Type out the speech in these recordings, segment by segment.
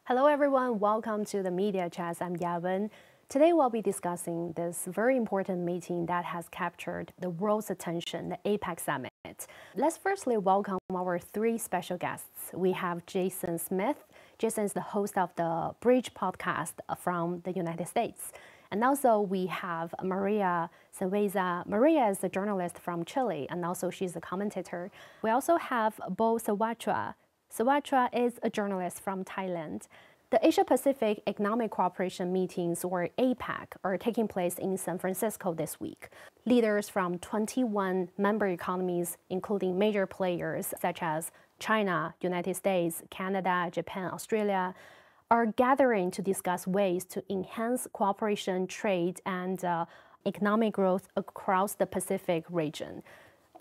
Hello everyone, welcome to the Media Chats. I'm Yawen. Today we'll be discussing this very important meeting that has captured the world's attention, the APEC summit. Let's firstly welcome our three special guests. We have Jason Smith. Jason is the host of the Bridge podcast from the United States. And also we have Maria Sanhueza. Maria is a journalist from Chile, and also she's a commentator. We also have Bo Siwattra. Siwattra is a journalist from Thailand. The Asia-Pacific Economic Cooperation meetings, or APEC, are taking place in San Francisco this week. Leaders from 21 member economies, including major players such as China, United States, Canada, Japan, Australia, are gathering to discuss ways to enhance cooperation, trade, and economic growth across the Pacific region.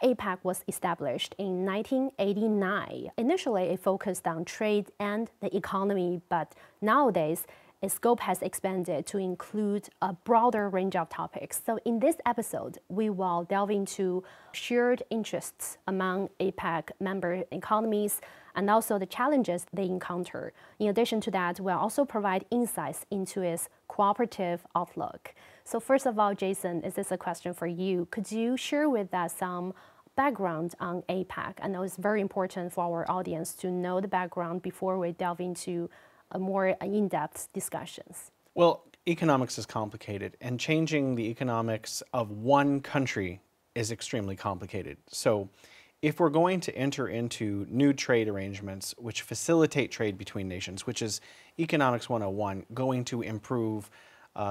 APEC was established in 1989. Initially, it focused on trade and the economy, but nowadays, its scope has expanded to include a broader range of topics. So in this episode, we will delve into shared interests among APEC member economies and also the challenges they encounter. In addition to that, we'll also provide insights into its cooperative outlook. So first of all, Jason, is this a question for you? Could you share with us some background on APEC? I know it's very important for our audience to know the background before we delve into a more in-depth discussions. Well, economics is complicated, and changing the economics of one country is extremely complicated. So if we're going to enter into new trade arrangements which facilitate trade between nations, which is Economics 101, going to improve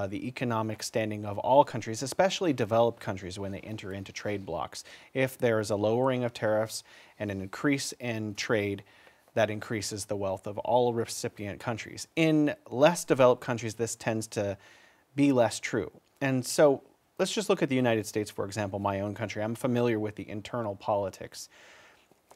the economic standing of all countries, especially developed countries when they enter into trade blocs. If there is a lowering of tariffs and an increase in trade, that increases the wealth of all recipient countries. In less developed countries, this tends to be less true. And so let's just look at the United States, for example, my own country. I'm familiar with the internal politics.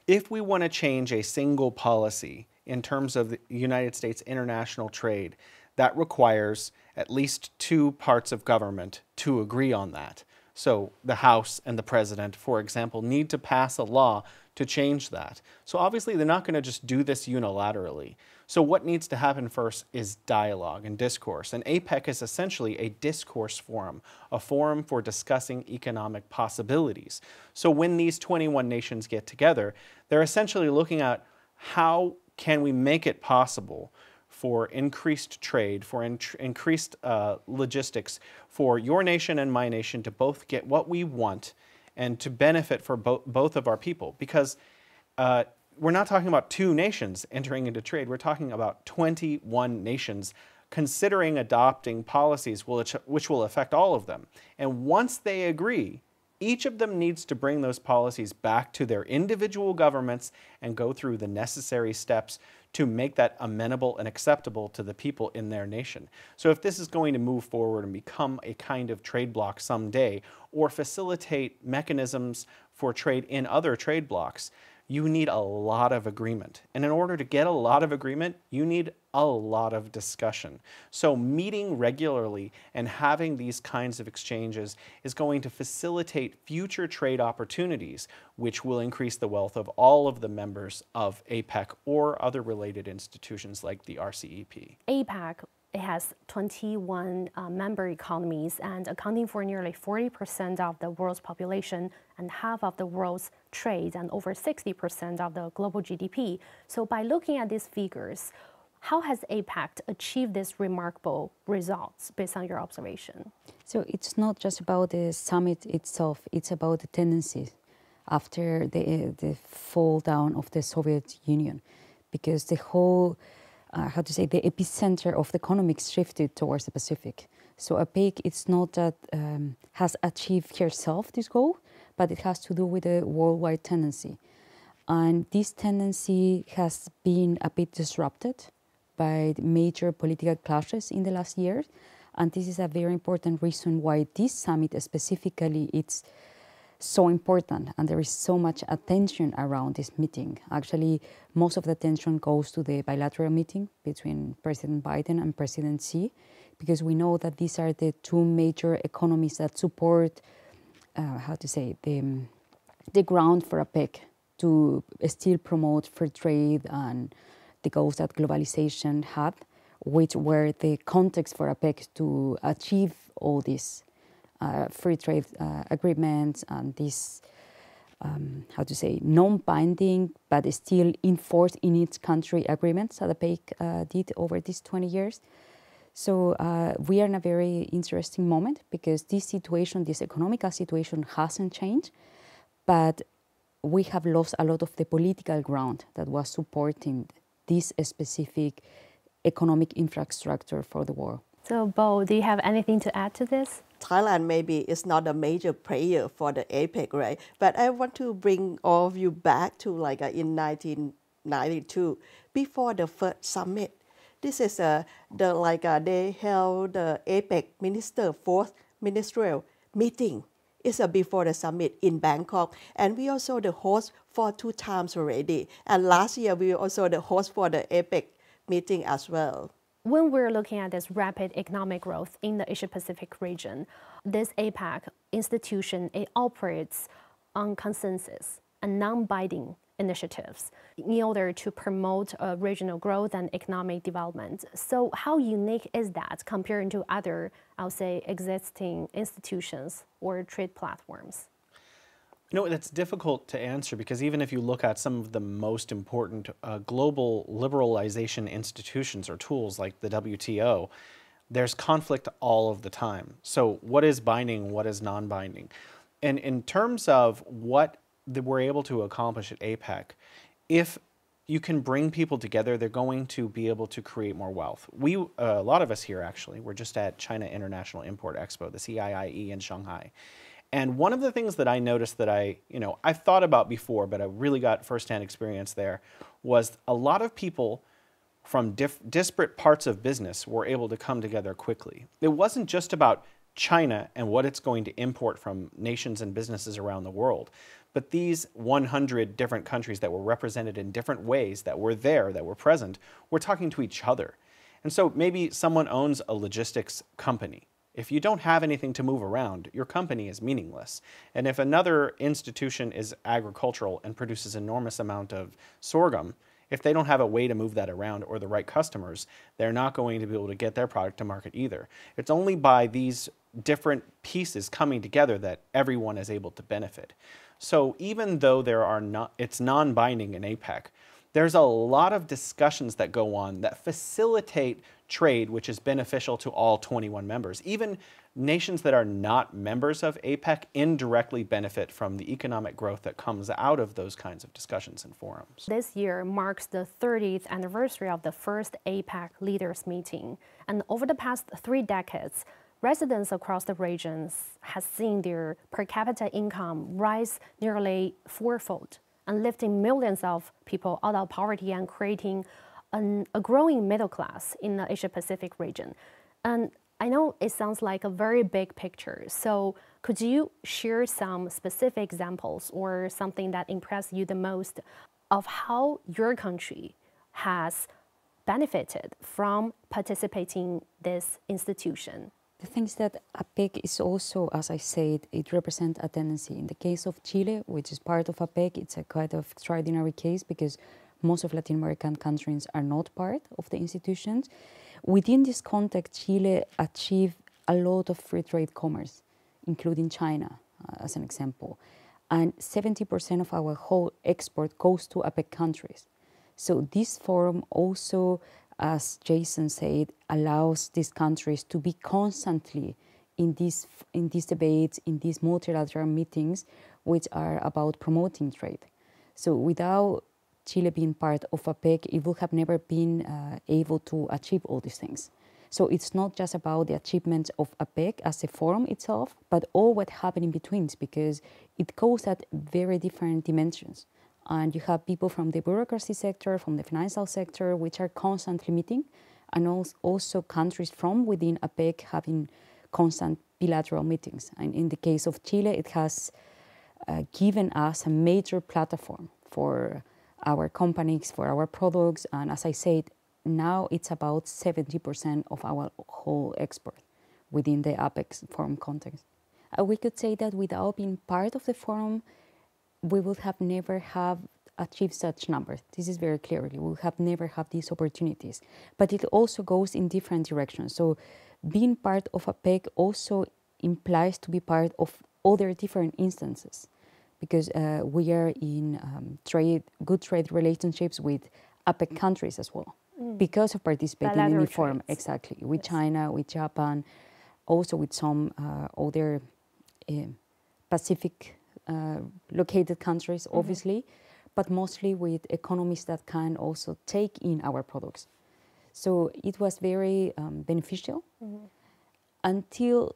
If we want to change a single policy in terms of the United States international trade, that requires at least two parts of government to agree on that. So the House and the President, for example, need to pass a law to change that. So obviously they're not going to just do this unilaterally. So what needs to happen first is dialogue and discourse. And APEC is essentially a discourse forum, a forum for discussing economic possibilities. So when these 21 nations get together, they're essentially looking at how can we make it possible for increased trade, for increased logistics, for your nation and my nation to both get what we want and to benefit for both of our people. Because we're not talking about two nations entering into trade, we're talking about 21 nations considering adopting policies which will affect all of them. And once they agree, each of them needs to bring those policies back to their individual governments and go through the necessary steps to make that amenable and acceptable to the people in their nation. So if this is going to move forward and become a kind of trade bloc someday, or facilitate mechanisms for trade in other trade blocs, you need a lot of agreement. And in order to get a lot of agreement, you need a lot of discussion. So meeting regularly and having these kinds of exchanges is going to facilitate future trade opportunities, which will increase the wealth of all of the members of APEC or other related institutions like the RCEP. APEC, it has 21 member economies and accounting for nearly 40% of the world's population and half of the world's trade and over 60% of the global GDP. So by looking at these figures, how has APEC achieved these remarkable results based on your observation? So it's not just about the summit itself, it's about the tendencies after the fall down of the Soviet Union, because the whole the epicenter of the economics shifted towards the Pacific. So APEC, it's not that has achieved herself this goal, but it has to do with a worldwide tendency. And this tendency has been a bit disrupted by major political clashes in the last years. And this is a very important reason why this summit specifically it's so important and there is so much attention around this meeting. Actually, most of the attention goes to the bilateral meeting between President Biden and President Xi, because we know that these are the two major economies that support, the ground for APEC to still promote free trade and the goals that globalization had. which were the context for APEC to achieve all these free trade agreements and these, non-binding but still enforced in each country agreements that APEC did over these 20 years. So we are in a very interesting moment because this situation, this economical situation hasn't changed, but we have lost a lot of the political ground that was supporting this specific economic infrastructure for the world. So, Bo, do you have anything to add to this? Thailand maybe is not a major player for the APEC, right? But I want to bring all of you back to in 1992, before the first summit. This is they held the APEC fourth ministerial meeting. It's before the summit in Bangkok, and we also the host for 2 times already. And last year we also the host for the APEC meeting as well. When we're looking at this rapid economic growth in the Asia-Pacific region, this APAC institution, it operates on consensus and non-binding initiatives in order to promote regional growth and economic development. So how unique is that compared to other, I'll say, existing institutions or trade platforms? You know, it's difficult to answer because even if you look at some of the most important global liberalization institutions or tools like the WTO, there's conflict all of the time. So what is binding, what is non-binding? And in terms of what we're able to accomplish at APEC, if you can bring people together, they're going to be able to create more wealth. A lot of us here actually, we're just at China International Import Expo, the CIIE in Shanghai. And one of the things that I noticed that I've thought about before, but I really got firsthand experience there, was a lot of people from disparate parts of business were able to come together quickly. It wasn't just about China and what it's going to import from nations and businesses around the world, but these 100 different countries that were represented in different ways that were there, that were present, were talking to each other. And so maybe someone owns a logistics company. If you don't have anything to move around, your company is meaningless. And if another institution is agricultural and produces enormous amount of sorghum, if they don't have a way to move that around or the right customers, they're not going to be able to get their product to market either. It's only by these different pieces coming together that everyone is able to benefit. So even though it's non-binding in APEC, there's a lot of discussions that go on that facilitate trade, which is beneficial to all 21 members. Even nations that are not members of APEC indirectly benefit from the economic growth that comes out of those kinds of discussions and forums. This year marks the 30th anniversary of the first APEC leaders meeting. And over the past 3 decades, residents across the regions have seen their per capita income rise nearly 4-fold, and lifting millions of people out of poverty and creating a growing middle class in the Asia-Pacific region. And I know it sounds like a very big picture, so could you share some specific examples or something that impressed you the most of how your country has benefited from participating in this institution? The thing is that APEC is also, as I said, it represents a tendency. In the case of Chile, which is part of APEC, it's a kind of extraordinary case because most of Latin American countries are not part of the institutions. Within this context, Chile achieved a lot of free trade commerce, including China, as an example. And 70% of our whole export goes to APEC countries. So this forum also, as Jason said, allows these countries to be constantly in these debates, in these multilateral meetings, which are about promoting trade. So without Chile being part of APEC, it would have never been able to achieve all these things. So it's not just about the achievements of APEC as a forum itself, but all what happened in between, because it goes at very different dimensions. And you have people from the bureaucracy sector, from the financial sector, which are constantly meeting, and also countries from within APEC having constant bilateral meetings. And in the case of Chile, it has given us a major platform for our companies, for our products, and as I said, now it's about 70% of our whole export within the APEC forum context. We could say that without being part of the forum, we would have never have achieve such numbers. This is very clearly. We have never had these opportunities. But it also goes in different directions. So being part of APEC also implies to be part of other different instances, because we are in good trade relationships with APEC countries as well, because of participating in the forum, exactly, with China, with Japan, also with some other Pacific located countries, obviously, but mostly with economies that can also take in our products. So it was very beneficial until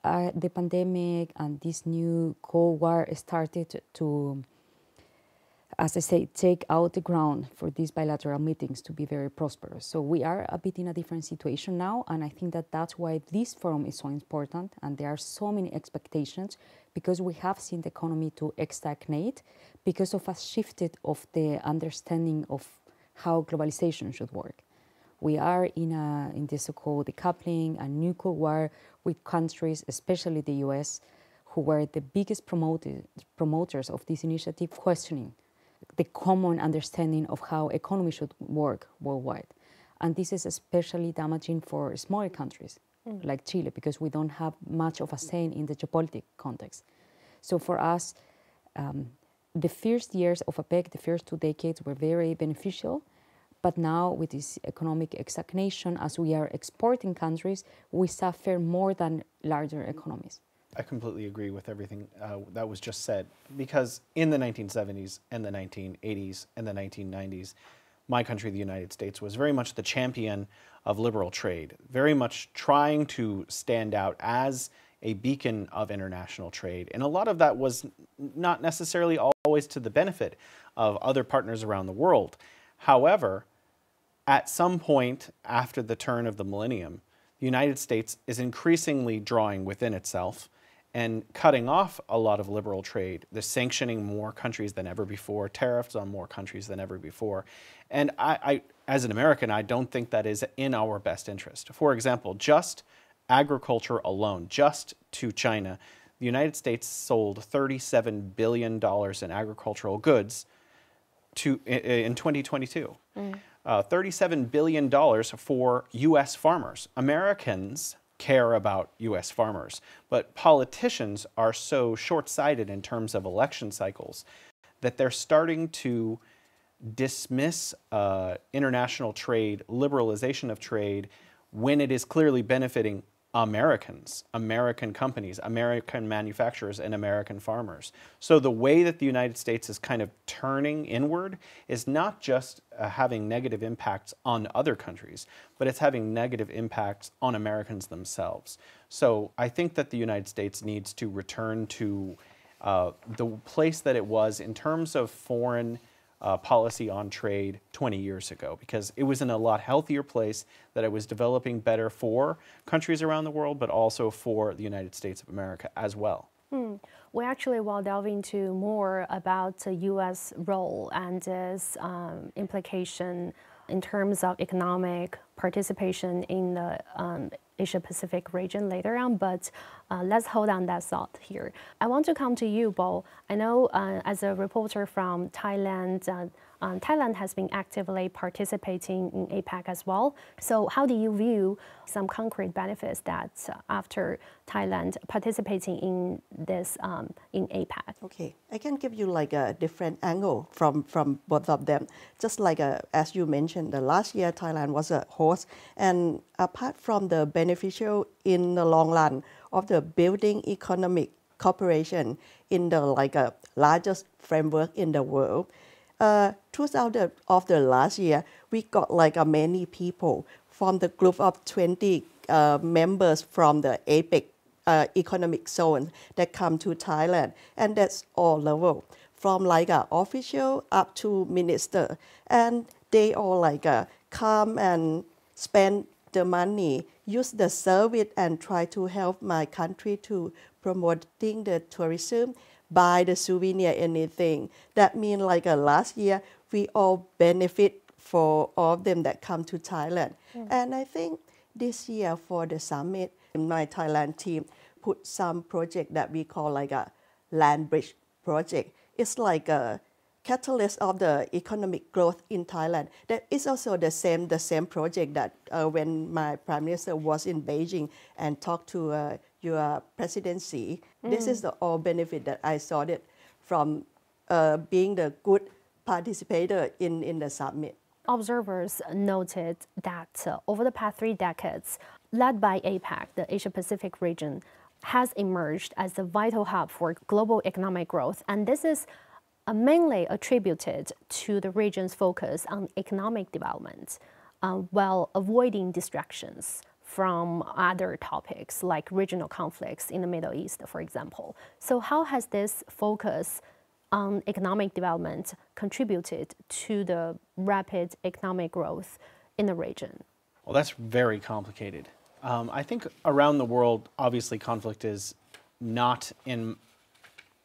the pandemic and this new Cold War started to, as I say, take out the ground for these bilateral meetings to be very prosperous. So we are a bit in a different situation now, and I think that that's why this forum is so important, and there are so many expectations, because we have seen the economy to stagnate because of a shift of the understanding of how globalization should work. We are in this so-called decoupling, a new Cold War with countries, especially the US, who were the biggest promoters of this initiative, questioning the common understanding of how economy should work worldwide. And this is especially damaging for smaller countries like Chile, because we don't have much of a say in the geopolitical context. So for us, the first years of APEC, the first 2 decades, were very beneficial. But now with this economic stagnation, as we are exporting countries, we suffer more than larger economies. I completely agree with everything that was just said, because in the 1970s and the 1980s and the 1990s, my country, the United States, was very much the champion of liberal trade, very much trying to stand out as a beacon of international trade. And a lot of that was not necessarily always to the benefit of other partners around the world. However, at some point after the turn of the millennium, the United States is increasingly drawing within itself and cutting off a lot of liberal trade. They're sanctioning more countries than ever before, tariffs on more countries than ever before. And I, as an American, I don't think that is in our best interest. For example, just agriculture alone, just to China, the United States sold $37 billion in agricultural goods in 2022. $37 billion for U.S. farmers. Americans care about U.S. farmers, but politicians are so short-sighted in terms of election cycles that they're starting to dismiss international trade, liberalization of trade, when it is clearly benefiting Americans, American companies, American manufacturers, and American farmers. So the way that the United States is kind of turning inward is not just having negative impacts on other countries, but it's having negative impacts on Americans themselves. So I think that the United States needs to return to the place that it was in terms of foreign policy on trade 20 years ago, because it was in a lot healthier place, that it was developing better for countries around the world, but also for the United States of America as well. We actually will delve into more about the U.S. role and its implication in terms of economic participation in the Asia-Pacific region later on, but let's hold on that thought here. I want to come to you, Bo. I know as a reporter from Thailand, Thailand has been actively participating in APAC as well. So how do you view some concrete benefits that after Thailand participating in this in APAC? Okay, I can give you like a different angle from both of them. Just like as you mentioned, the last year Thailand was a host, and apart from the beneficial in the long run of the building economic cooperation in the largest framework in the world, throughout the last year, we got many people from the group of 20 members from the APEC economic zone that come to Thailand, and that's all level, from official up to minister, and they all come and spend the money, use the service, and try to help my country to promoting the tourism, buy the souvenir, anything. That means last year, we all benefit for all of them that come to Thailand. And I think this year for the summit, my Thailand team put some project that we call a land bridge project. It's catalyst of the economic growth in Thailand. That is also the same project that when my Prime Minister was in Beijing and talked to your presidency, this is the all benefit that I saw it from being the good participator in the summit. Observers noted that over the past 3 decades, led by APEC, the Asia-Pacific region, has emerged as a vital hub for global economic growth, and this is mainly attributed to the region's focus on economic development, while avoiding distractions from other topics like regional conflicts in the Middle East, for example. So how has this focus on economic development contributed to the rapid economic growth in the region? Well, that's very complicated. I think around the world, obviously conflict is not in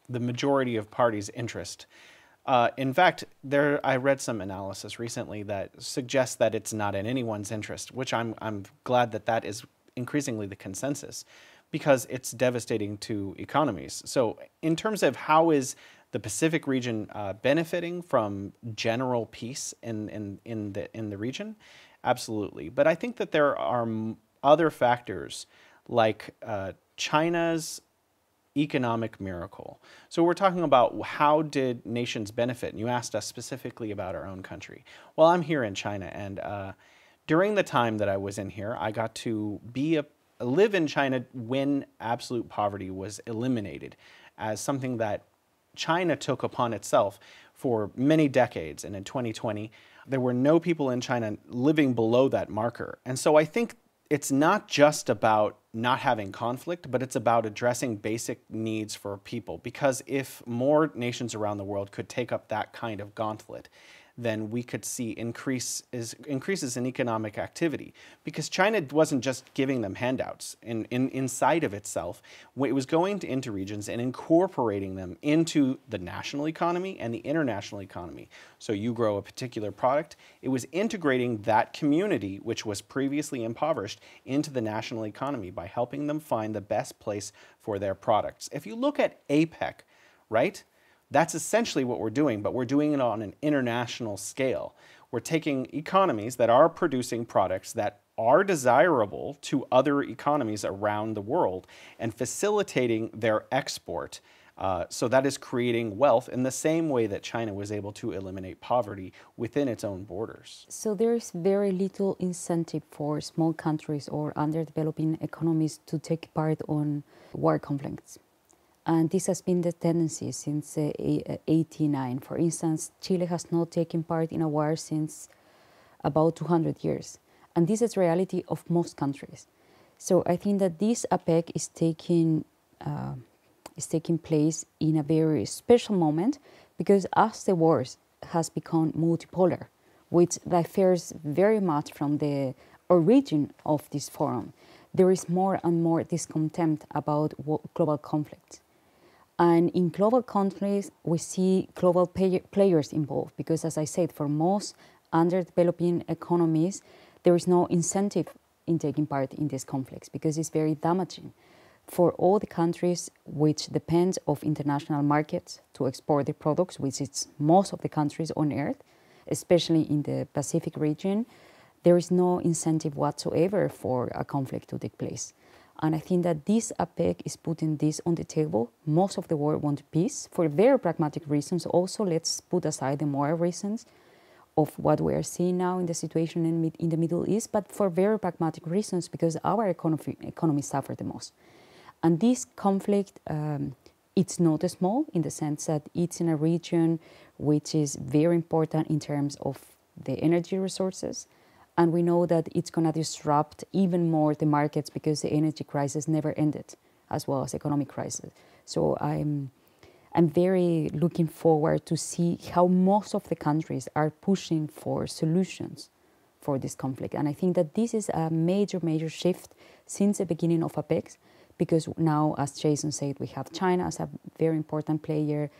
the majority of parties' interest. In fact, I read some analysis recently that suggests that it's not in anyone's interest, which I'm glad that is increasingly the consensus, because it's devastating to economies. So in terms of how is the Pacific region benefiting from general peace in the region, absolutely. But I think that there are other factors like China's economic miracle. So we're talking about how did nations benefit, and you asked us specifically about our own country. Well, I'm here in China, and during the time that I was in here, I got to live in China when absolute poverty was eliminated as something that China took upon itself for many decades. And in 2020, there were no people in China living below that marker. And so I think it's not just about not having conflict, but it's about addressing basic needs for people. Because if more nations around the world could take up that kind of gauntlet, then we could see increases in economic activity. Because China wasn't just giving them handouts inside of itself. It was going into regions and incorporating them into the national economy and the international economy. So you grow a particular product, it was integrating that community, which was previously impoverished, into the national economy by helping them find the best place for their products. If you look at APEC, right? That's essentially what we're doing, but we're doing it on an international scale. We're taking economies that are producing products that are desirable to other economies around the world and facilitating their export. So that is creating wealth in the same way that China was able to eliminate poverty within its own borders. So there is very little incentive for small countries or underdeveloping economies to take part on war conflicts. And this has been the tendency since 1989. For instance, Chile has not taken part in a war since about 200 years. And this is the reality of most countries. So I think that this APEC is taking place in a very special moment, because as the world has become multipolar, which differs very much from the origin of this forum, there is more and more discontent about global conflict. And in global conflicts, we see global players involved, because as I said, for most underdeveloping economies, there is no incentive in taking part in these conflicts, because it's very damaging for all the countries which depend on international markets to export their products, which is most of the countries on Earth, especially in the Pacific region. There is no incentive whatsoever for a conflict to take place. And I think that this APEC is putting this on the table. Most of the world want peace for very pragmatic reasons. Also, let's put aside the moral reasons of what we are seeing now in the situation in the Middle East, but for very pragmatic reasons, because our economy suffered the most. And this conflict, it's not small in the sense that it's in a region which is very important in terms of the energy resources. And we know that it's going to disrupt even more the markets, because the energy crisis never ended, as well as economic crisis. So I'm very looking forward to see how most of the countries are pushing for solutions for this conflict. And I think that this is a major, major shift since the beginning of APEC, because now, as Jason said, we have China as a very important player,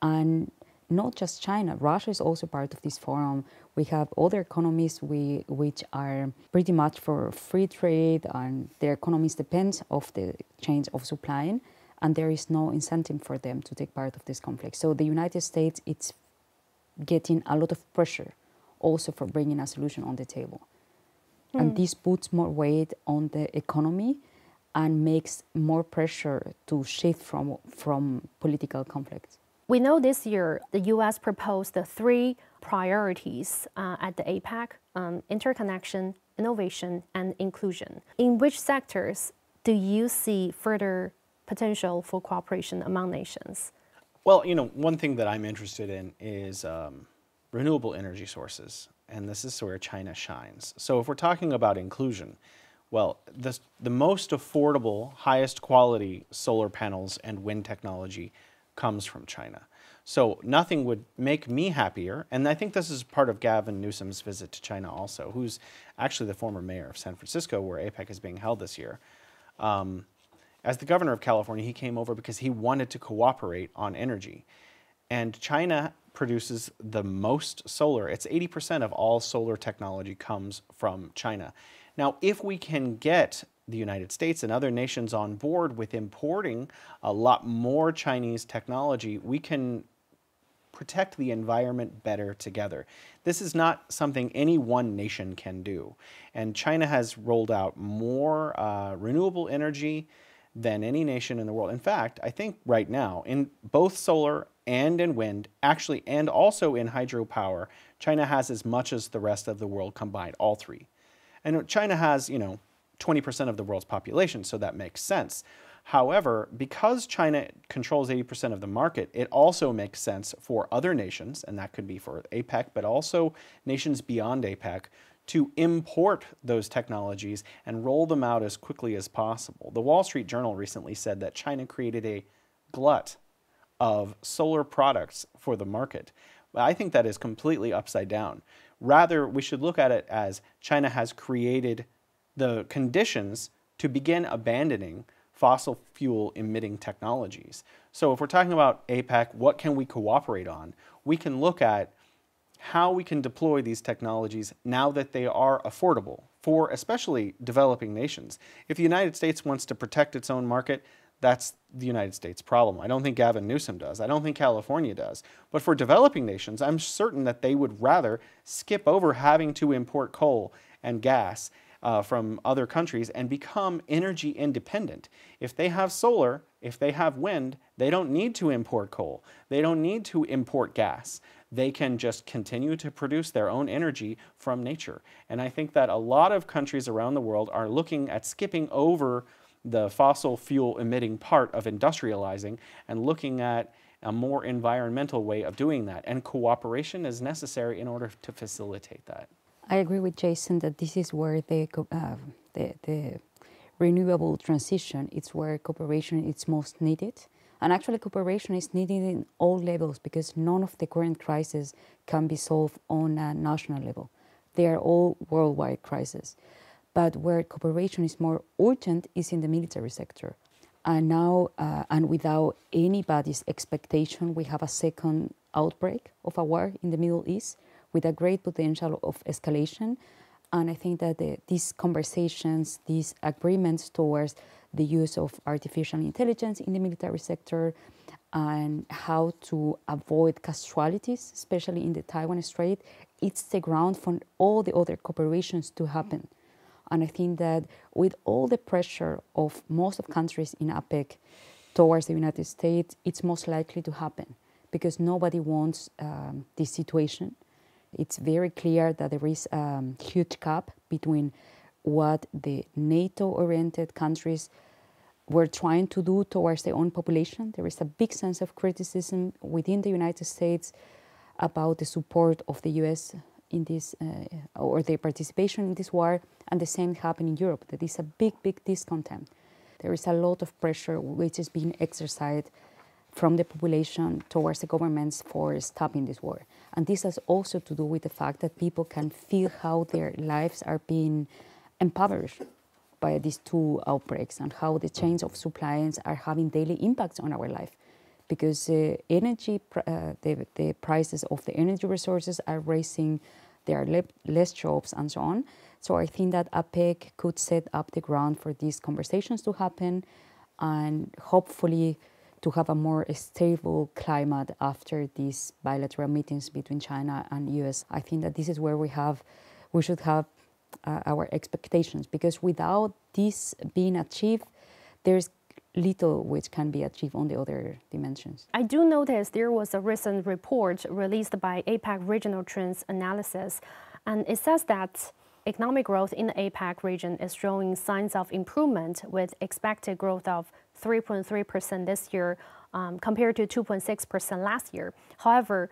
and not just China, Russia is also part of this forum. We have other economies which are pretty much for free trade, and their economies depend on the chains of supply, and there is no incentive for them to take part of this conflict. So the United States, it's getting a lot of pressure also for bringing a solution on the table. And this puts more weight on the economy and makes more pressure to shift from political conflicts. We know this year the U.S. proposed the 3 priorities at the APEC: interconnection, innovation, and inclusion. In which sectors do you see further potential for cooperation among nations? Well, one thing that I'm interested in is renewable energy sources, and this is where China shines. So if we're talking about inclusion, well, the most affordable, highest quality solar panels and wind technology comes from China. So nothing would make me happier, and I think this is part of Gavin Newsom's visit to China also, who's actually the former mayor of San Francisco, where APEC is being held this year. As the governor of California, he came over because he wanted to cooperate on energy. And China produces the most solar. It's 80% of all solar technology comes from China. Now, if we can get the United States and other nations on board with importing a lot more Chinese technology, we can protect the environment better together. This is not something any one nation can do. And China has rolled out more renewable energy than any nation in the world. In fact, I think right now, in both solar and in wind, actually, and also in hydropower, China has as much as the rest of the world combined, all 3. And China has, 20% of the world's population, so that makes sense. However, because China controls 80% of the market, it also makes sense for other nations, and that could be for APEC, but also nations beyond APEC, to import those technologies and roll them out as quickly as possible. The Wall Street Journal recently said that China created a glut of solar products for the market. I think that is completely upside down. Rather, we should look at it as China has created the conditions to begin abandoning fossil fuel emitting technologies. So if we're talking about APEC, what can we cooperate on? We can look at how we can deploy these technologies now that they are affordable for especially developing nations. If the United States wants to protect its own market, that's the United States' problem. I don't think Gavin Newsom does. I don't think California does. But for developing nations, I'm certain that they would rather skip over having to import coal and gas from other countries and become energy independent. If they have solar, if they have wind, they don't need to import coal. They don't need to import gas. They can just continue to produce their own energy from nature. And I think that a lot of countries around the world are looking at skipping over the fossil fuel emitting part of industrializing and looking at a more environmental way of doing that. And cooperation is necessary in order to facilitate that. I agree with Jason that this is where the renewable transition, it's where cooperation is most needed. And actually cooperation is needed in all levels because none of the current crises can be solved on a national level. They are all worldwide crises. But where cooperation is more urgent is in the military sector. And now, and without anybody's expectation, we have a second outbreak of a war in the Middle East with a great potential of escalation. And I think that these conversations, these agreements towards the use of artificial intelligence in the military sector and how to avoid casualties, especially in the Taiwan Strait, it's the ground for all the other cooperations to happen. And I think that with all the pressure of most of countries in APEC towards the United States, it's most likely to happen because nobody wants this situation. It's very clear that there is a huge gap between what the NATO-oriented countries were trying to do towards their own population. There is a big sense of criticism within the United States about the support of the US in this, or their participation in this war, and the same happened in Europe. There is a big, big discontent. There is a lot of pressure which is being exercised from the population towards the governments for stopping this war. And this has also to do with the fact that people can feel how their lives are being impoverished by these 2 outbreaks and how the chains of supplies are having daily impacts on our life. Because the prices of the energy resources are rising, there are less jobs and so on. So I think that APEC could set up the ground for these conversations to happen and hopefully to have a more stable climate after these bilateral meetings between China and US. I think that this is where we should have our expectations, because without this being achieved, there's little which can be achieved on the other dimensions. I do notice there was a recent report released by APAC Regional Trends Analysis, and it says that economic growth in the APAC region is showing signs of improvement, with expected growth of 3.3% this year compared to 2.6% last year. However,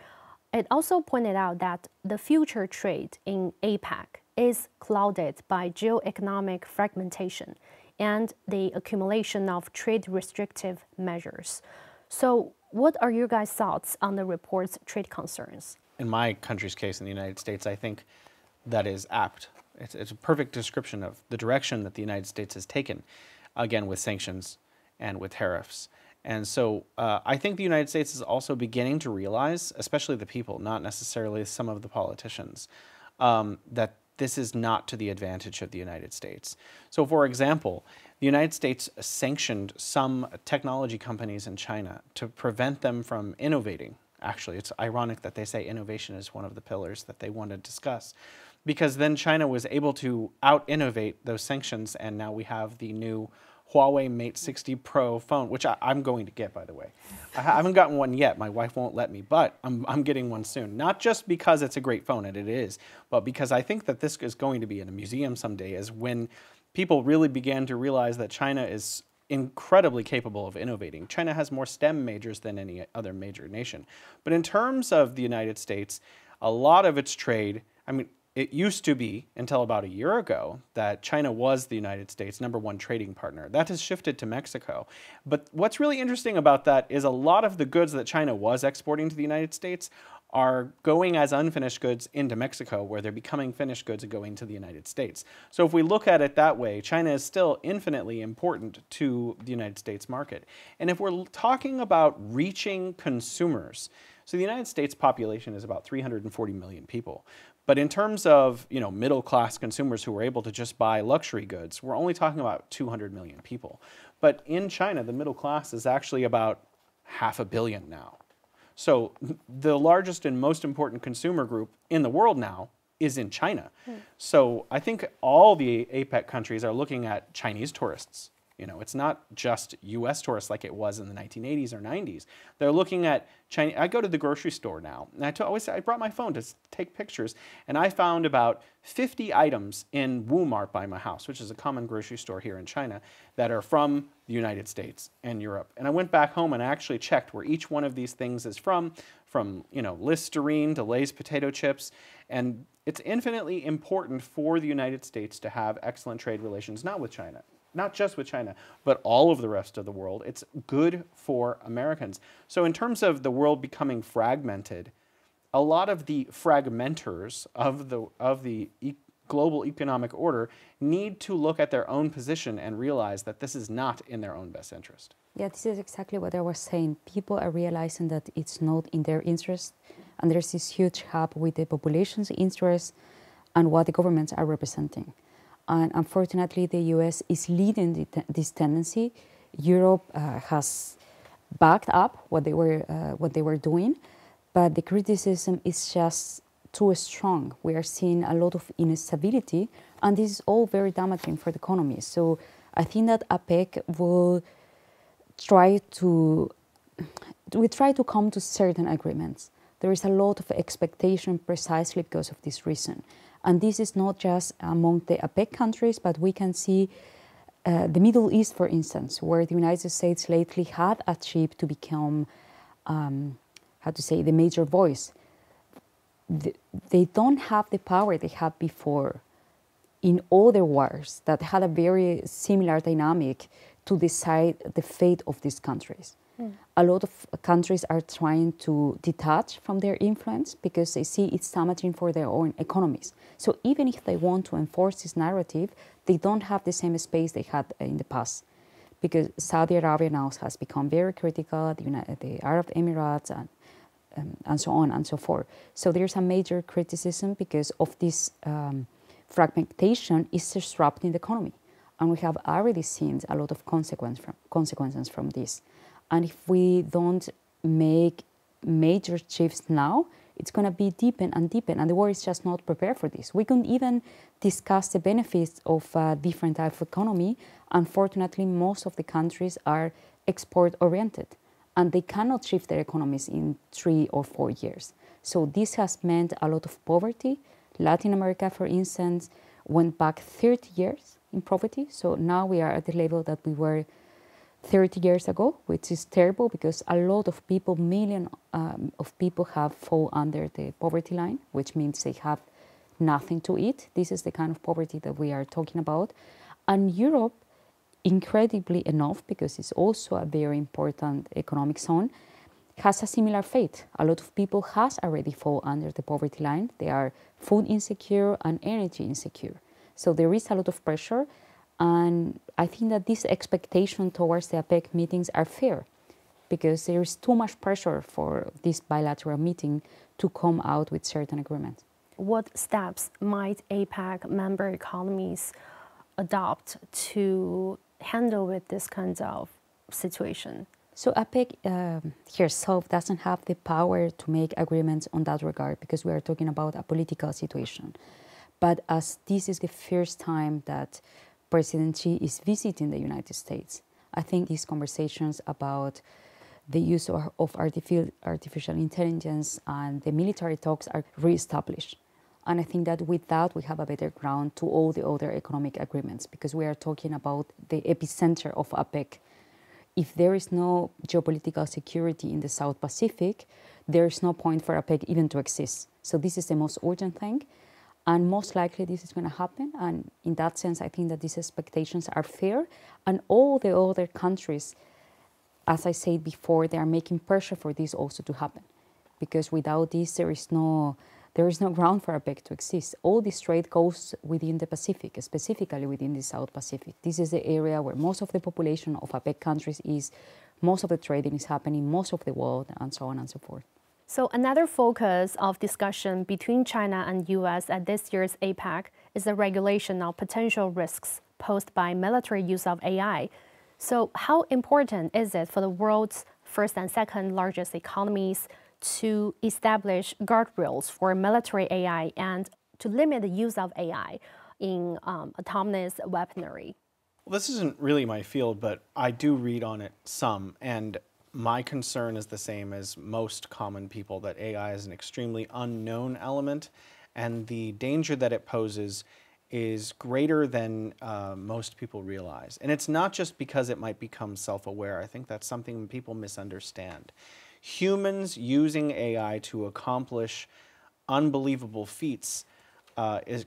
it also pointed out that the future trade in APAC is clouded by geo-economic fragmentation and the accumulation of trade restrictive measures. So what are your guys' thoughts on the report's trade concerns? In my country's case, in the United States, I think that is apt. It's a perfect description of the direction that the United States has taken, again, with sanctions and with tariffs. And so I think the United States is also beginning to realize, especially the people, not necessarily some of the politicians, that this is not to the advantage of the United States. So, for example, the United States sanctioned some technology companies in China to prevent them from innovating. Actually, it's ironic that they say innovation is one of the pillars that they want to discuss, because then China was able to out-innovate those sanctions, and now we have the new Huawei Mate 60 Pro phone, which I'm going to get, by the way. I haven't gotten one yet. My wife won't let me, but I'm getting one soon. Not just because it's a great phone, and it is, but because I think that this is going to be in a museum someday, is when people really began to realize that China is incredibly capable of innovating. China has more STEM majors than any other major nation. But in terms of the United States, a lot of its trade, I mean, it used to be, until about a year ago, that China was the United States' #1 trading partner. That has shifted to Mexico. But what's really interesting about that is a lot of the goods that China was exporting to the United States are going as unfinished goods into Mexico, where they're becoming finished goods and going to the United States. So if we look at it that way, China is still infinitely important to the United States market. And if we're talking about reaching consumers, so the United States population is about 340 million people. But in terms of, middle-class consumers who are able to just buy luxury goods, we're only talking about 200 million people. But in China, the middle class is actually about 500 million now. So the largest and most important consumer group in the world now is in China. So I think all the APEC countries are looking at Chinese tourists. It's not just US tourists like it was in the 1980s or 90s. They're looking at China. I go to the grocery store now, and I brought my phone to take pictures, and I found about 50 items in Walmart by my house, which is a common grocery store here in China, that are from the United States and Europe. And I went back home and I actually checked where each one of these things is from Listerine to Lay's potato chips. And it's infinitely important for the United States to have excellent trade relations, not just with China, but all of the rest of the world. It's good for Americans. So in terms of the world becoming fragmented, a lot of the fragmenters of the global economic order need to look at their own position and realize that this is not in their own best interest. Yeah, this is exactly what I was saying. People are realizing that it's not in their interest, and there's this huge gap with the population's interest and what the governments are representing. And unfortunately, the US is leading this tendency. Europe has backed up what they were doing, but the criticism is just too strong. We are seeing a lot of instability, and this is all very damaging for the economy. So I think that APEC will try to come to certain agreements. There is a lot of expectation precisely because of this reason. And this is not just among the APEC countries, but we can see the Middle East, for instance, where the United States lately had achieved to become, the major voice. They don't have the power they had before in other wars that had a very similar dynamic to decide the fate of these countries. A lot of countries are trying to detach from their influence because they see it's damaging for their own economies. So even if they want to enforce this narrative, they don't have the same space they had in the past, because Saudi Arabia now has become very critical, the Arab Emirates, and so on and so forth. So there's a major criticism because of this fragmentation is disrupting the economy. And we have already seen a lot of consequences from this. And if we don't make major shifts now, it's going to be deepen and deepen, and the world is just not prepared for this. We couldn't even discuss the benefits of different type of economy. Unfortunately, most of the countries are export-oriented, and they cannot shift their economies in 3 or 4 years. So this has meant a lot of poverty. Latin America, for instance, went back 30 years in poverty. So now we are at the level that we were 30 years ago, which is terrible because a lot of people, millions of people have fall under the poverty line, which means they have nothing to eat. This is the kind of poverty that we are talking about. And Europe, incredibly enough, because it's also a very important economic zone, has a similar fate. A lot of people has already fall under the poverty line. They are food insecure and energy insecure. So there is a lot of pressure. And I think that this expectation towards the APEC meetings are fair because there is too much pressure for this bilateral meeting to come out with certain agreements. What steps might APEC member economies adopt to handle with this kind of situation? So APEC herself doesn't have the power to make agreements on that regard because we are talking about a political situation. But as this is the first time that President Xi is visiting the United States, I think these conversations about the use of artificial intelligence and the military talks are reestablished. And I think that with that, we have a better ground to all the other economic agreements because we are talking about the epicenter of APEC. If there is no geopolitical security in the South Pacific, there is no point for APEC even to exist. So this is the most urgent thing. And most likely this is going to happen. And in that sense, I think that these expectations are fair. And all the other countries, as I said before, they are making pressure for this also to happen. Because without this, there is no ground for APEC to exist. All this trade goes within the Pacific, specifically within the South Pacific. This is the area where most of the population of APEC countries is, most of the trading is happening, most of the world, and so on and so forth. So another focus of discussion between China and US at this year's APEC is the regulation of potential risks posed by military use of AI. So how important is it for the world's first and second largest economies to establish guardrails for military AI and to limit the use of AI in autonomous weaponry? Well, this isn't really my field, but I do read on it some, and my concern is the same as most common people, that AI is an extremely unknown element, and the danger that it poses is greater than most people realize. And it's not just because it might become self-aware. I think that's something people misunderstand. Humans using AI to accomplish unbelievable feats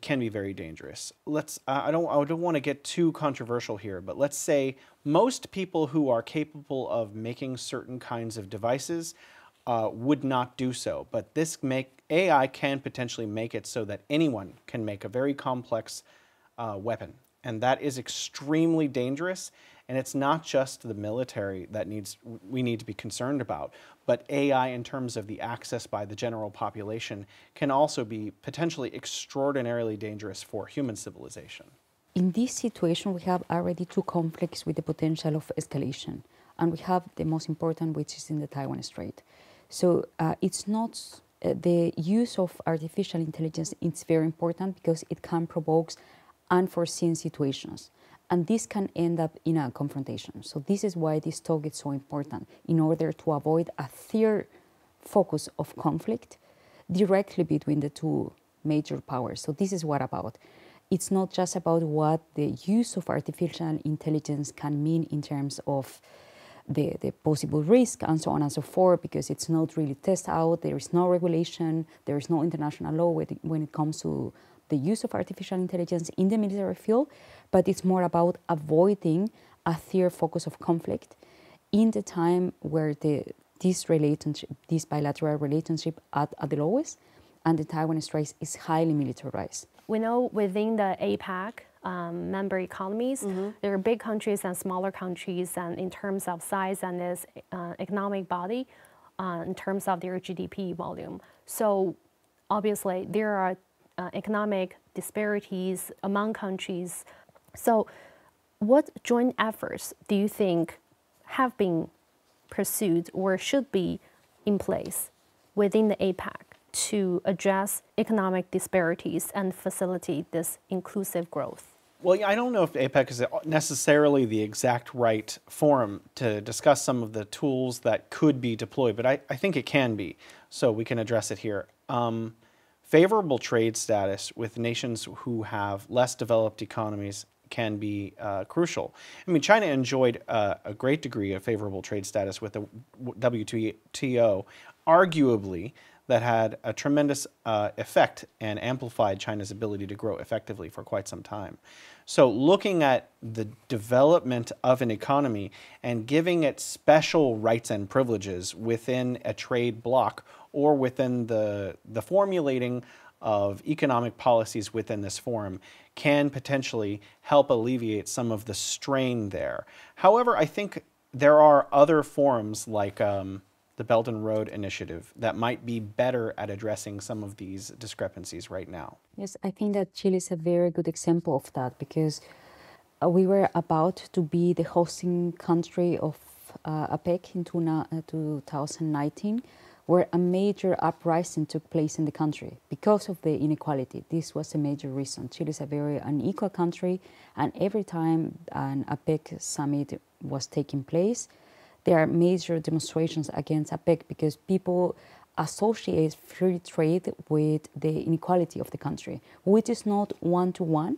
can be very dangerous. I don't want to get too controversial here, but let's say most people who are capable of making certain kinds of devices would not do so. But AI can potentially make it so that anyone can make a very complex weapon. And that is extremely dangerous. And it's not just the military that we need to be concerned about, but AI in terms of the access by the general population can also be potentially extraordinarily dangerous for human civilization. In this situation, we have already 2 conflicts with the potential of escalation. And we have the most important, which is in the Taiwan Strait. So it's not the use of artificial intelligence. It's very important because it can provoke unforeseen situations. And this can end up in a confrontation. So this is why this talk is so important, in order to avoid a third focus of conflict directly between the 2 major powers. So this is what about. It's not just about what the use of artificial intelligence can mean in terms of the possible risk and so on and so forth, because it's not really tested out, there is no regulation, there is no international law when it comes to the use of artificial intelligence in the military field, but it's more about avoiding a third focus of conflict in the time where this bilateral relationship at the lowest, and the Taiwan Strait is highly militarized. We know within the APEC member economies, there are big countries and smaller countries, and in terms of size and its economic body, in terms of their GDP volume. So obviously there are economic disparities among countries. So what joint efforts do you think have been pursued or should be in place within the APEC to address economic disparities and facilitate this inclusive growth? Well, I don't know if APEC is necessarily the exact right forum to discuss some of the tools that could be deployed, but I think it can be, so we can address it here. Favorable trade status with nations who have less developed economies can be crucial. I mean, China enjoyed a great degree of favorable trade status with the WTO, arguably, that had a tremendous effect and amplified China's ability to grow effectively for quite some time. So looking at the development of an economy and giving it special rights and privileges within a trade bloc or within the formulating of economic policies within this forum can potentially help alleviate some of the strain there. However, I think there are other forums like the Belt and Road Initiative that might be better at addressing some of these discrepancies right now. Yes, I think that Chile is a very good example of that because we were about to be the hosting country of APEC in 2019, where a major uprising took place in the country because of the inequality. This was a major reason. Chile is a very unequal country, and every time an APEC summit was taking place, there are major demonstrations against APEC because people associate free trade with the inequality of the country, which is not one-to-one,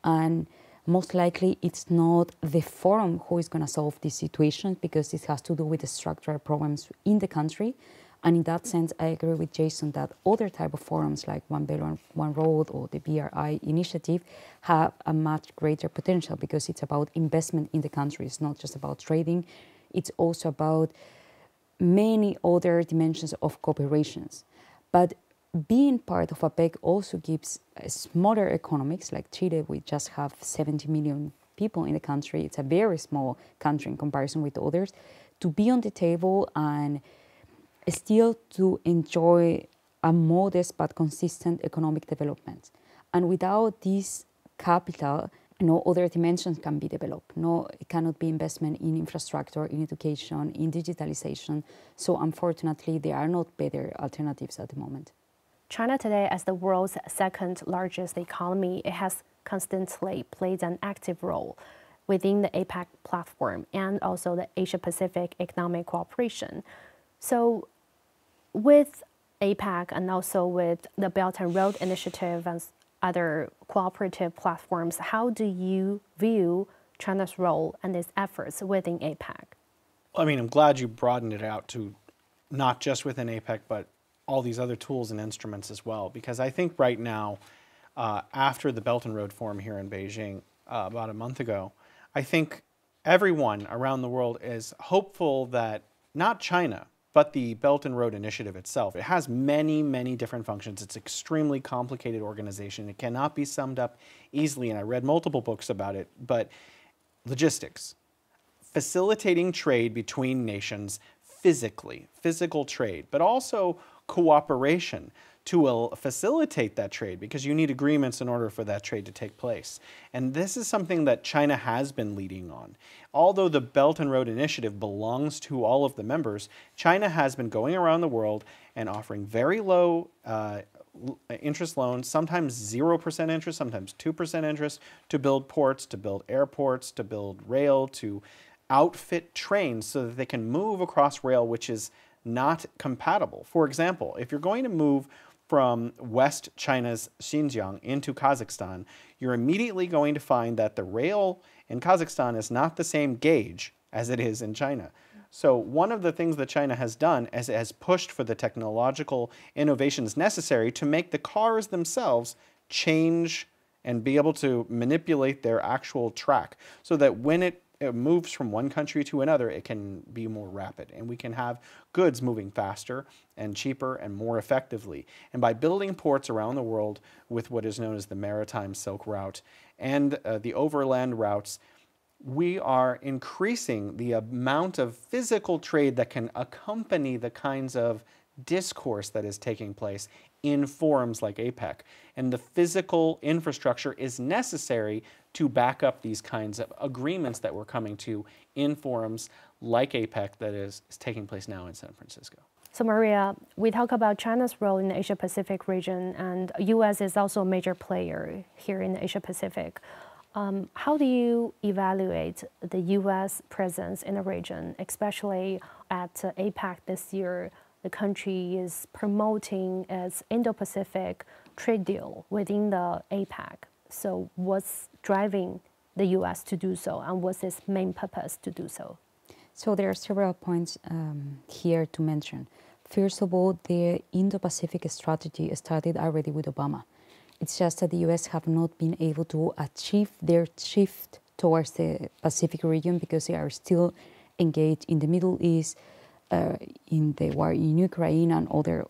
and most likely it's not the forum who is going to solve these situations because it has to do with the structural problems in the country. And in that sense, I agree with Jason that other type of forums like One Belt, One Road or the BRI initiative have a much greater potential because it's about investment in the country. It's not just about trading. It's also about many other dimensions of cooperations. But being part of APEC also gives smaller economies, like Chile, we just have 70 million people in the country. It's a very small country in comparison with others, to be on the table and still to enjoy a modest but consistent economic development. And without this capital, no other dimensions can be developed. No, it cannot be investment in infrastructure, in education, in digitalization. So unfortunately, there are not better alternatives at the moment. China today, as the world's second largest economy, it has constantly played an active role within the APEC platform and also the Asia-Pacific Economic Cooperation. So with APEC and also with the Belt and Road Initiative and other cooperative platforms, how do you view China's role and its efforts within APEC? I mean, I'm glad you broadened it out to not just within APEC, but all these other tools and instruments as well. Because I think right now, after the Belt and Road Forum here in Beijing about a month ago, I think everyone around the world is hopeful that not China, but the Belt and Road Initiative itself, it has many, many different functions. It's an extremely complicated organization. It cannot be summed up easily, and I read multiple books about it, but logistics, facilitating trade between nations physically, physical trade, but also cooperation to facilitate that trade because you need agreements in order for that trade to take place. And this is something that China has been leading on. Although the Belt and Road Initiative belongs to all of the members, China has been going around the world and offering very low interest loans, sometimes 0% interest, sometimes 2% interest, to build ports, to build airports, to build rail, to outfit trains so that they can move across rail, which is not compatible. For example, if you're going to move from West China's Xinjiang into Kazakhstan, you're immediately going to find that the rail in Kazakhstan is not the same gauge as it is in China. So one of the things that China has done is it has pushed for the technological innovations necessary to make the cars themselves change and be able to manipulate their actual track so that when it moves from one country to another, it can be more rapid and we can have goods moving faster and cheaper and more effectively. And by building ports around the world with what is known as the Maritime Silk Route and the overland routes, we are increasing the amount of physical trade that can accompany the kinds of discourse that is taking place in forums like APEC. And the physical infrastructure is necessary to back up these kinds of agreements that we're coming to in forums like APEC that is taking place now in San Francisco. So Maria, we talk about China's role in the Asia-Pacific region, and U.S. is also a major player here in the Asia-Pacific. How do you evaluate the U.S. presence in the region, especially at APEC this year? The country is promoting its Indo-Pacific trade deal within the APEC. So what's driving the U.S. to do so, and what's its main purpose to do so? So there are several points here to mention. First of all, the Indo-Pacific strategy started already with Obama. It's just that the U.S. have not been able to achieve their shift towards the Pacific region because they are still engaged in the Middle East, in the war in Ukraine and other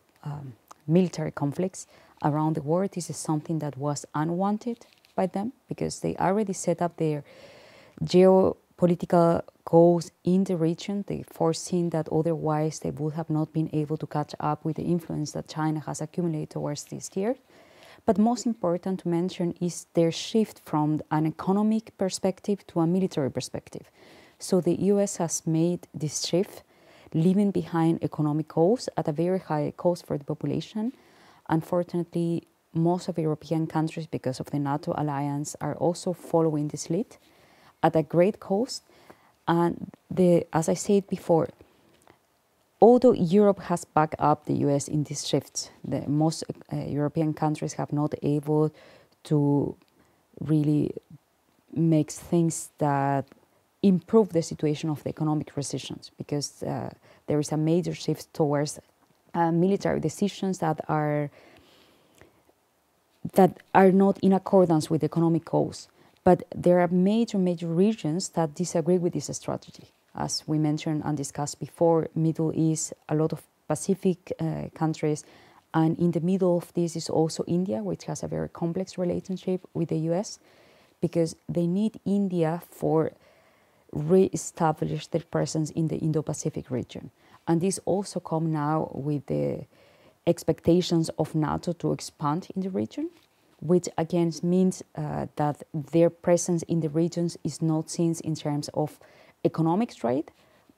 military conflicts around the world. This is something that was unwanted by them because they already set up their geopolitical goals in the region. They foreseen that otherwise they would have not been able to catch up with the influence that China has accumulated towards this year. But most important to mention is their shift from an economic perspective to a military perspective. So the US has made this shift, leaving behind economic goals at a very high cost for the population. Unfortunately, most of European countries, because of the NATO alliance, are also following this lead at a great cost. And as I said before, although Europe has backed up the US in these shifts, most European countries have not able to really make things that improve the situation of the economic recessions because there is a major shift towards military decisions that are not in accordance with economic goals. But there are major regions that disagree with this strategy. As we mentioned and discussed before, Middle East, a lot of Pacific countries, and in the middle of this is also India, which has a very complex relationship with the US, because they need India for re-establish their presence in the Indo-Pacific region. And this also comes now with the expectations of NATO to expand in the region, which again means that their presence in the regions is not seen in terms of economic trade,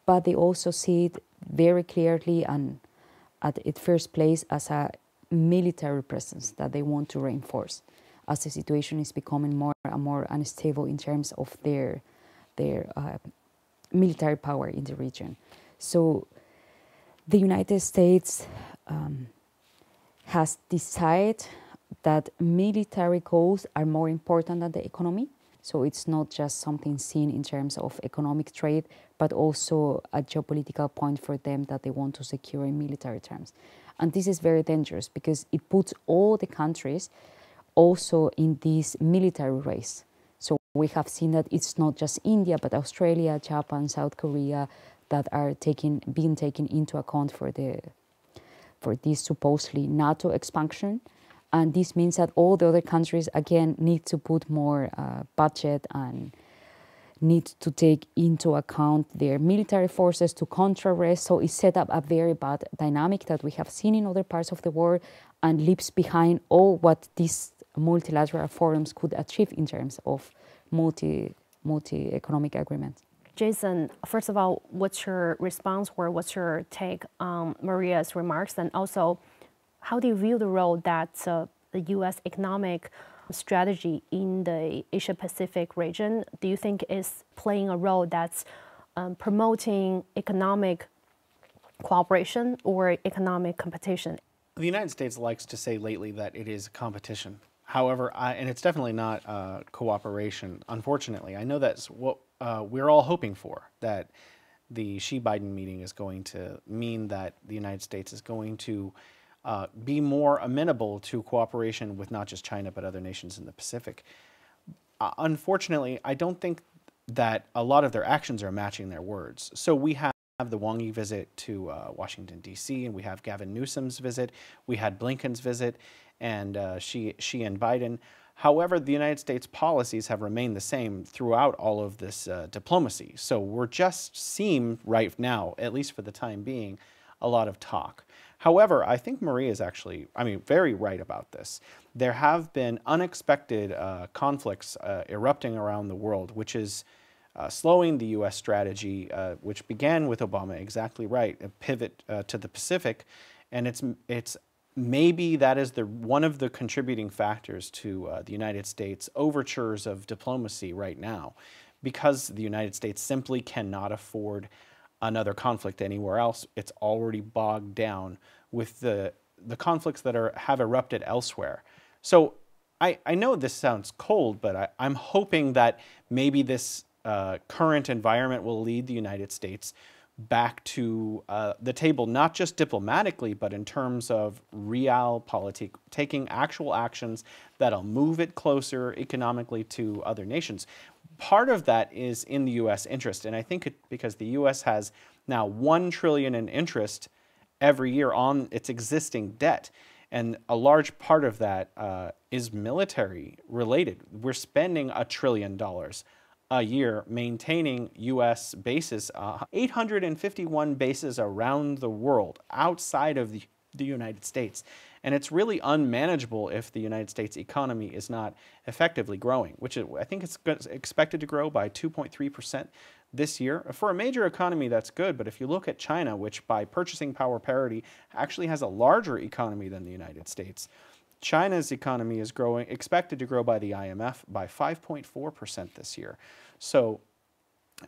but they also see it very clearly and at its first place as a military presence that they want to reinforce as the situation is becoming more and more unstable in terms of their military power in the region. So the United States has decided that military goals are more important than the economy. So it's not just something seen in terms of economic trade, but also a geopolitical point for them that they want to secure in military terms. And this is very dangerous because it puts all the countries also in this military race. So we have seen that it's not just India, but Australia, Japan, South Korea that are being taken into account for this supposedly NATO expansion. And this means that all the other countries, again, need to put more budget and need to take into account their military forces to contrarrest. So it set up a very bad dynamic that we have seen in other parts of the world and leaves behind all what these multilateral forums could achieve in terms of multi-economic agreements. Jason, first of all, what's your response or what's your take on Maria's remarks? And also, how do you view the role that the U.S. economic strategy in the Asia-Pacific region, do you think is playing a role that's promoting economic cooperation or economic competition? The United States likes to say lately that it is competition. However, and it's definitely not cooperation, unfortunately. I know that's what we're all hoping for, that the Xi-Biden meeting is going to mean that the United States is going to be more amenable to cooperation with not just China, but other nations in the Pacific. Unfortunately, I don't think that a lot of their actions are matching their words. So we have the Wang Yi visit to Washington, D.C., and we have Gavin Newsom's visit. We had Blinken's visit, and Xi and Biden. However, the United States policies have remained the same throughout all of this diplomacy. So we're just seeing right now, at least for the time being, a lot of talk. However, I think Maria is actually, very right about this. There have been unexpected conflicts erupting around the world, which is slowing the U.S. strategy, which began with Obama, exactly right, a pivot to the Pacific, and it's maybe that is one of the contributing factors to the United States' overtures of diplomacy right now, because the United States simply cannot afford another conflict anywhere else. It's already bogged down with the conflicts that have erupted elsewhere. So I know this sounds cold, but I'm hoping that maybe this current environment will lead the United States back to the table, not just diplomatically, but in terms of realpolitik, taking actual actions that'll move it closer economically to other nations. Part of that is in the U.S. interest, and I think because the U.S. has now $1 trillion in interest every year on its existing debt, and a large part of that is military related. We're spending $1 trillion a year maintaining U.S. bases, 851 bases around the world outside of the United States. And it's really unmanageable if the United States economy is not effectively growing, which I think it's expected to grow by 2.3% this year. For a major economy, that's good, but if you look at China, which by purchasing power parity actually has a larger economy than the United States, China's economy is expected to grow by the IMF by 5.4% this year. So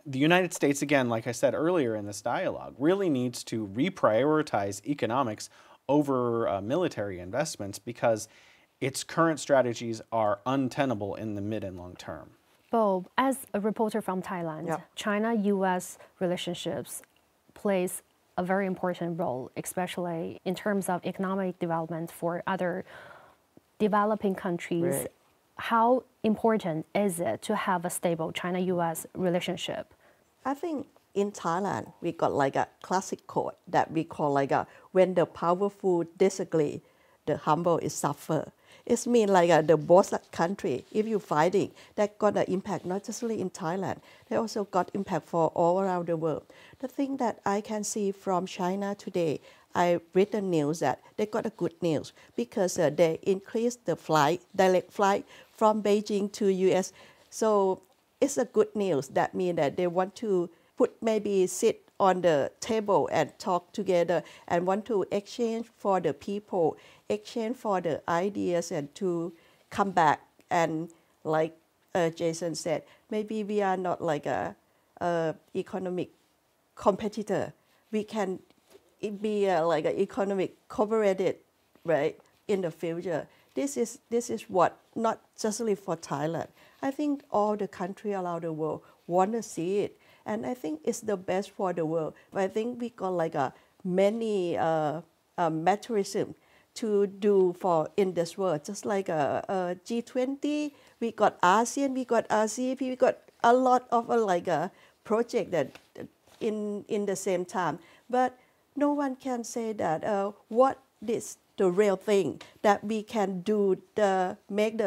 the United States, again, like I said earlier in this dialogue, really needs to reprioritize economics over military investments because its current strategies are untenable in the mid and long term. Bo, as a reporter from Thailand, Yeah. China-U.S. relationships plays a very important role, especially in terms of economic development for other developing countries. Right. How important is it to have a stable China-U.S. relationship? I think in Thailand, we got like a classic quote that we call like when the powerful disagree, the humble is suffer. It means like the both country, if you're fighting, that got an impact not just in Thailand, they also got impact for all around the world. The thing that I can see from China today, I read the news that they got a good news because they increased the direct flight from Beijing to US. So it's a good news. That means that they want to maybe sit on the table and talk together and want to exchange for the people, exchange for the ideas and to come back. And like Jason said, maybe we are not like a economic competitor. We can be like an economic cooperated, right, in the future. This is what, not just for Thailand. I think all the countries around the world want to see it. And I think it's the best for the world. But I think we got like many mechanisms to do for in this world. Just like a G20, we got ASEAN, we got RCEP, we got a lot of like a project that in the same time. But no one can say that what is the real thing that we can do to make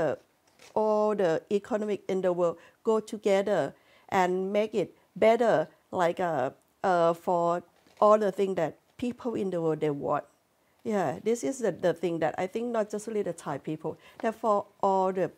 all the economic in the world go together and make it better, like for all the things that people in the world they want. Yeah, this is the thing that I think not just only the Thai people, that for all the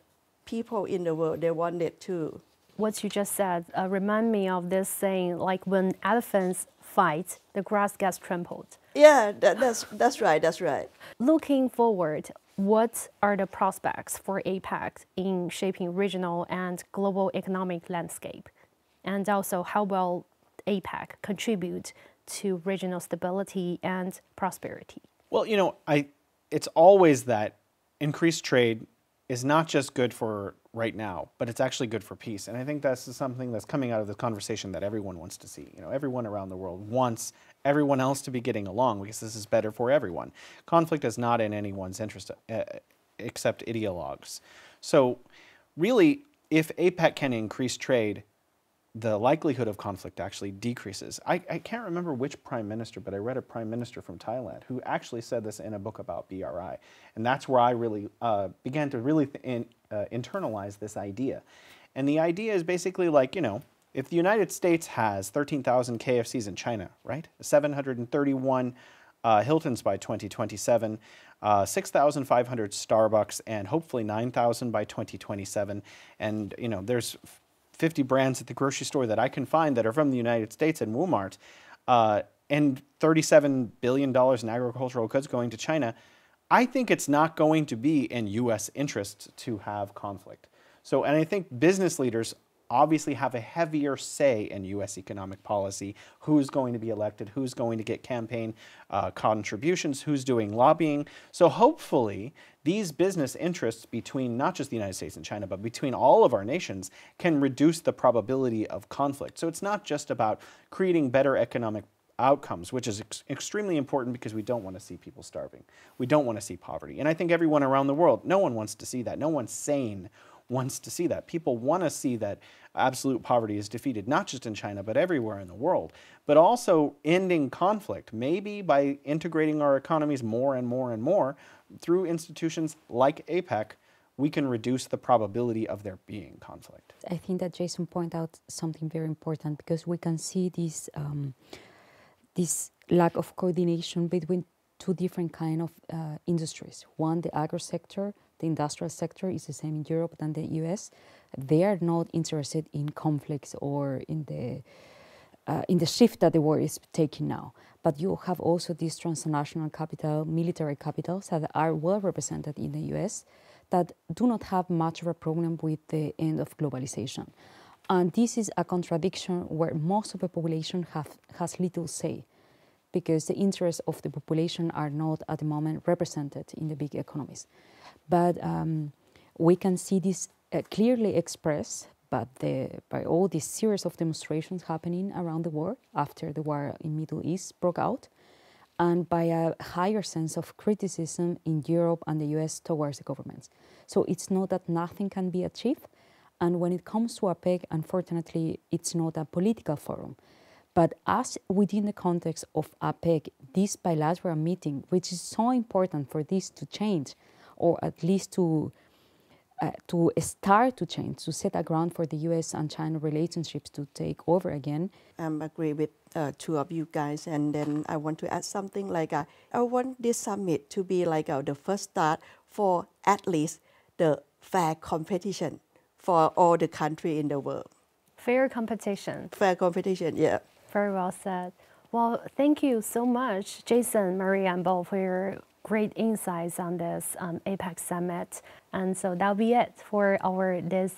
people in the world they want it too. What you just said remind me of this saying, like when elephants fight, the grass gets trampled. Yeah, that's right, that's right. Looking forward, what are the prospects for APEC in shaping regional and global economic landscape? And also, how will APEC contribute to regional stability and prosperity? Well, it's always that increased trade is not just good for right now, but it's actually good for peace. And I think that's something that's coming out of the conversation that everyone wants to see. Everyone around the world wants everyone else to be getting along because this is better for everyone. Conflict is not in anyone's interest except ideologues. So really, if APEC can increase trade, the likelihood of conflict actually decreases. I can't remember which prime minister, but I read a prime minister from Thailand who actually said this in a book about BRI. And that's where I really began to really internalize this idea. And the idea is basically like, if the United States has 13,000 KFCs in China, right? 731 Hiltons by 2027, 6,500 Starbucks, and hopefully 9,000 by 2027. And you know, there's 50 brands at the grocery store that I can find that are from the United States and Walmart, and $37 billion in agricultural goods going to China. I think it's not going to be in U.S. interest to have conflict. So, and I think business leaders obviously have a heavier say in U.S. economic policy, who's going to be elected, who's going to get campaign contributions, who's doing lobbying. So hopefully these business interests between not just the United States and China, but between all of our nations can reduce the probability of conflict. So it's not just about creating better economic outcomes, which is extremely important because we don't want to see people starving. We don't want to see poverty. And I think everyone around the world, no one wants to see that. No one sane wants to see that. People want to see that absolute poverty is defeated, not just in China, but everywhere in the world. But also ending conflict, maybe by integrating our economies more and more and more through institutions like APEC, we can reduce the probability of there being conflict. I think that Jason pointed out something very important because we can see this this lack of coordination between two different kind of industries. One, the agro sector, the industrial sector is the same in Europe than the US. They are not interested in conflicts or in the shift that the war is taking now. But you have also these transnational capital, military capitals that are well represented in the US that do not have much of a problem with the end of globalization. And this is a contradiction where most of the population has little say, because the interests of the population are not at the moment represented in the big economies. But we can see this clearly expressed by all these series of demonstrations happening around the world after the war in Middle East broke out, and by a higher sense of criticism in Europe and the US towards the governments. So it's not that nothing can be achieved, and when it comes to APEC, unfortunately, it's not a political forum. But as within the context of APEC, this bilateral meeting, which is so important for this to change, or at least to start to change, to set a ground for the US and China relationships to take over again. I agree with two of you guys, and then I want to add something like I want this summit to be like the first start for at least the fair competition for all the countries in the world. Fair competition. Fair competition, yeah. Very well said. Well, thank you so much, Jason, Maria, and Bo, for your great insights on this APEC summit. And so that'll be it for this